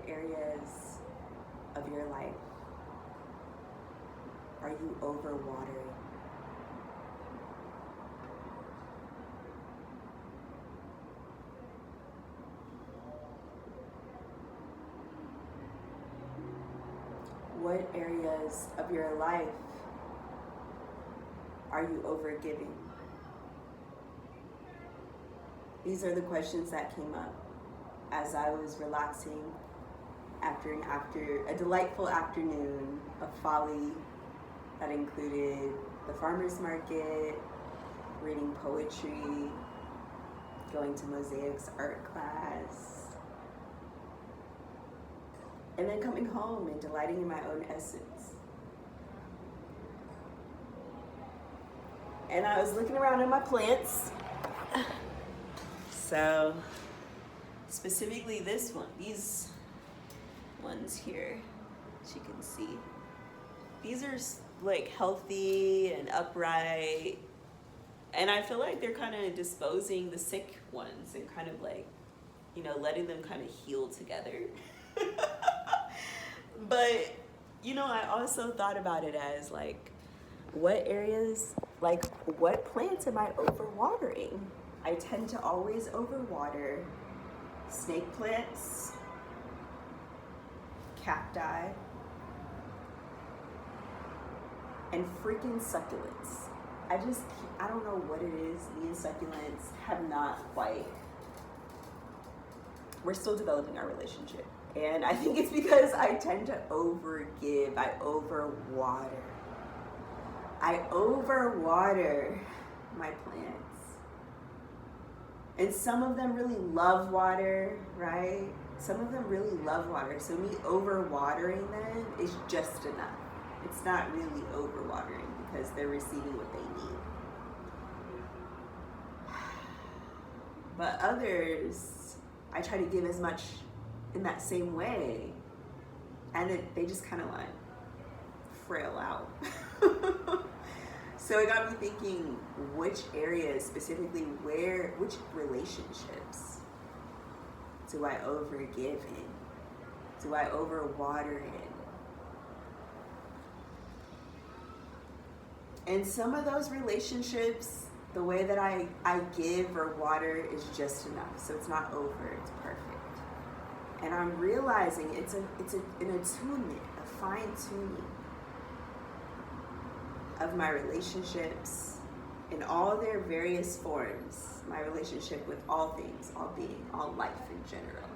What areas of your life are you overwatering? What areas of your life are you overgiving? These are the questions that came up as I was relaxing after a delightful afternoon of folly that included the farmer's market, reading poetry, going to Mosaics art class, and then coming home and delighting in my own essence. And I was looking around at my plants. So, specifically these ones here, as you can see. These are like healthy and upright. And I feel like they're kind of disposing the sick ones and kind of like, letting them kind of heal together. But, I also thought about it as like, what plants am I overwatering? I tend to always overwater snake plants, cacti, and freaking succulents. I don't know what it is. Me and succulents have not quite, we're still developing our relationship. And I think it's because I tend to overgive. I overwater my plants. And some of them really love water, right? Some of them really love water. So me overwatering them is just enough. It's not really overwatering because they're receiving what they need. But others, I try to give as much in that same way, and they just kind of like frail out. So it got me thinking, which areas specifically, which relationships do I overgive in? Do I overwater in? And some of those relationships, the way that I give or water is just enough. So it's not over, it's perfect. And I'm realizing it's an attunement, a fine tuning of my relationships in all their various forms. My relationship with all things, all being, all life in general.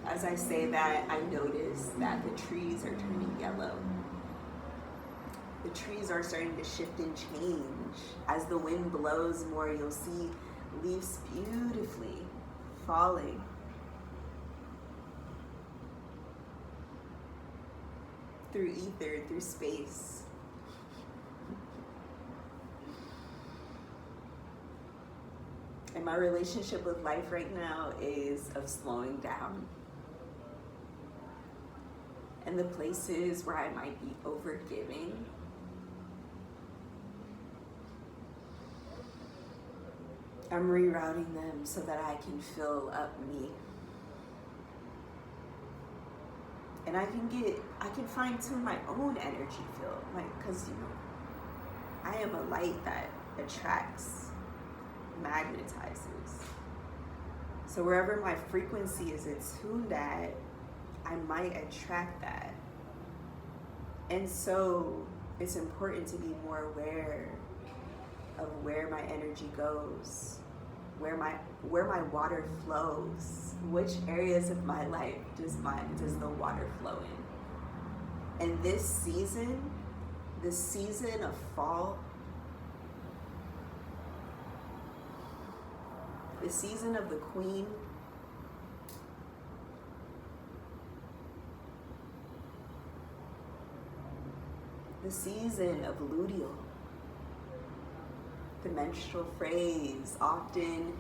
As I say that, I notice that the trees are turning yellow. The trees are starting to shift and change. As the wind blows more, you'll see leaves beautifully falling. Through ether, through space. And my relationship with life right now is of slowing down. And the places where I might be overgiving, I'm rerouting them so that I can fill up me. And I can fine tune my own energy field, because I am a light that attracts, magnetizes. So wherever my frequency is attuned at, I might attract that. And so it's important to be more aware of where my energy goes, where my water flows, which areas of my life does the water flow in. And this season of fall, the season of the queen, the season of luteal, the menstrual phase, often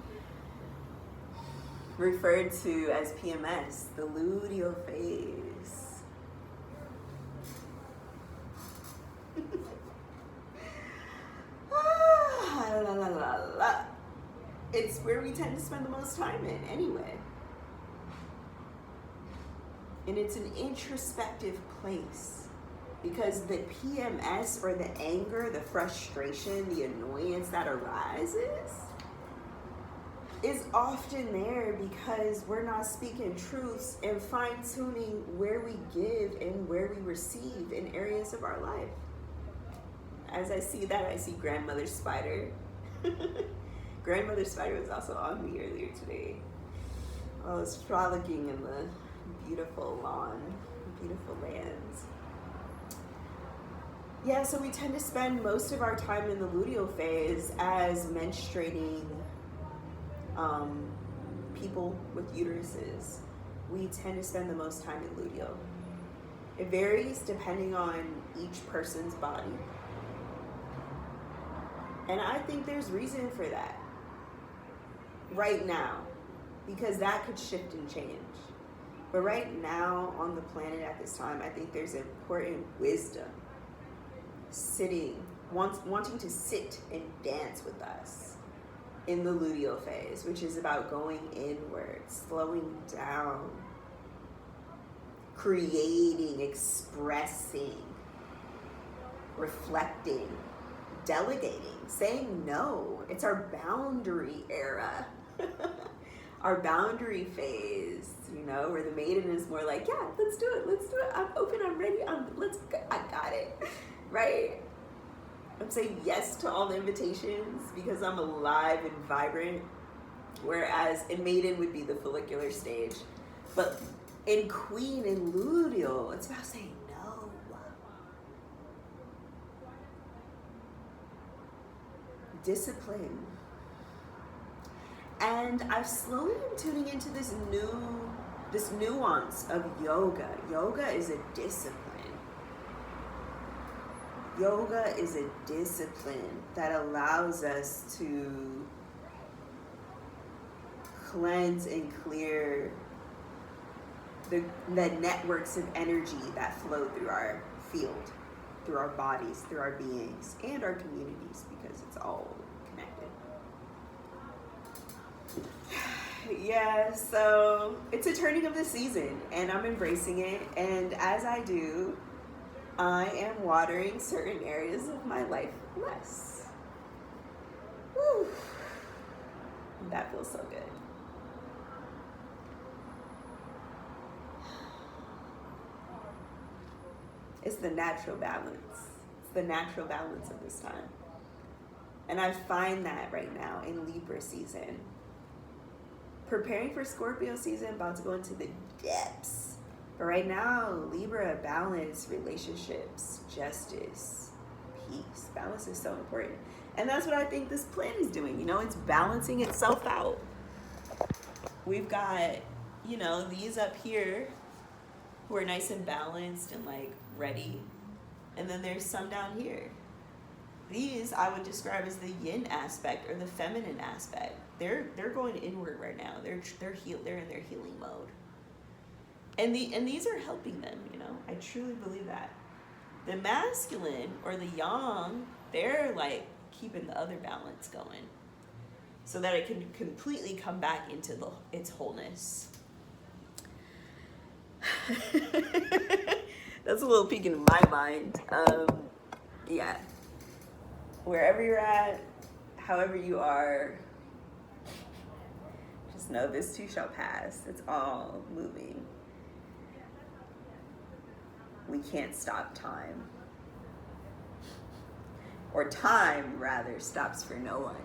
referred to as PMS, the luteal phase. It's where we tend to spend the most time in anyway. And it's an introspective place because the PMS, or the anger, the frustration, the annoyance that arises is often there because we're not speaking truths and fine-tuning where we give and where we receive in areas of our life. As I see that, I see Grandmother Spider. Grandmother Spider was also on me earlier today. I was frolicking in the beautiful lawn, beautiful lands. Yeah, so we tend to spend most of our time in the luteal phase as menstruating people with uteruses. We tend to spend the most time in luteal. It varies depending on each person's body. And I think there's reason for that right now, because that could shift and change. But right now on the planet at this time, I think there's important wisdom wanting to sit and dance with us in the luteal phase, which is about going inward, slowing down, creating, expressing, reflecting, delegating, saying no. It's our boundary era. Our boundary phase, where the maiden is more like, yeah, let's do it. I'm open, I'm ready, I got it, right? I'm saying yes to all the invitations because I'm alive and vibrant, whereas in maiden would be the follicular stage. But in queen and luteal, it's about saying no. Discipline. And I've slowly been tuning into this nuance of yoga. Yoga is a discipline. Yoga is a discipline that allows us to cleanse and clear the networks of energy that flow through our field, through our bodies, through our beings, and our communities, because it's all connected. Yeah, so it's a turning of the season, and I'm embracing it, and as I do, I am watering certain areas of my life less. Woo. That feels so good. It's the natural balance. It's the natural balance of this time. And I find that right now in Libra season. Preparing for Scorpio season, about to go into the depths. But right now, Libra, balance, relationships, justice, peace. Balance is so important. And that's what I think this planet is doing. It's balancing itself out. We've got, these up here who are nice and balanced and ready. And then there's some down here. These I would describe as the yin aspect or the feminine aspect. They're going inward right now. They're in their healing mode. And these are helping them, I truly believe that. The masculine or the yang, they're keeping the other balance going so that it can completely come back into its wholeness. That's a little peek into my mind. Yeah. Wherever you're at, however you are, just know this too shall pass. It's all moving. We can't stop time. Or time, rather, stops for no one.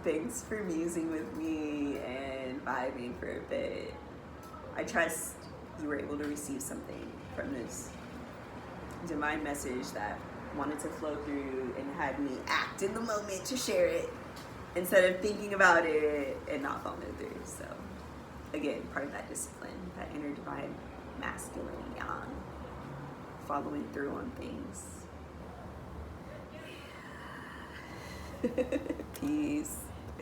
Thanks for musing with me and vibing for a bit. I trust you were able to receive something from this divine message that wanted to flow through and had me act in the moment to share it instead of thinking about it and not following through. So again, part of that discipline, that inner divine masculine yang, following through on things. Peace.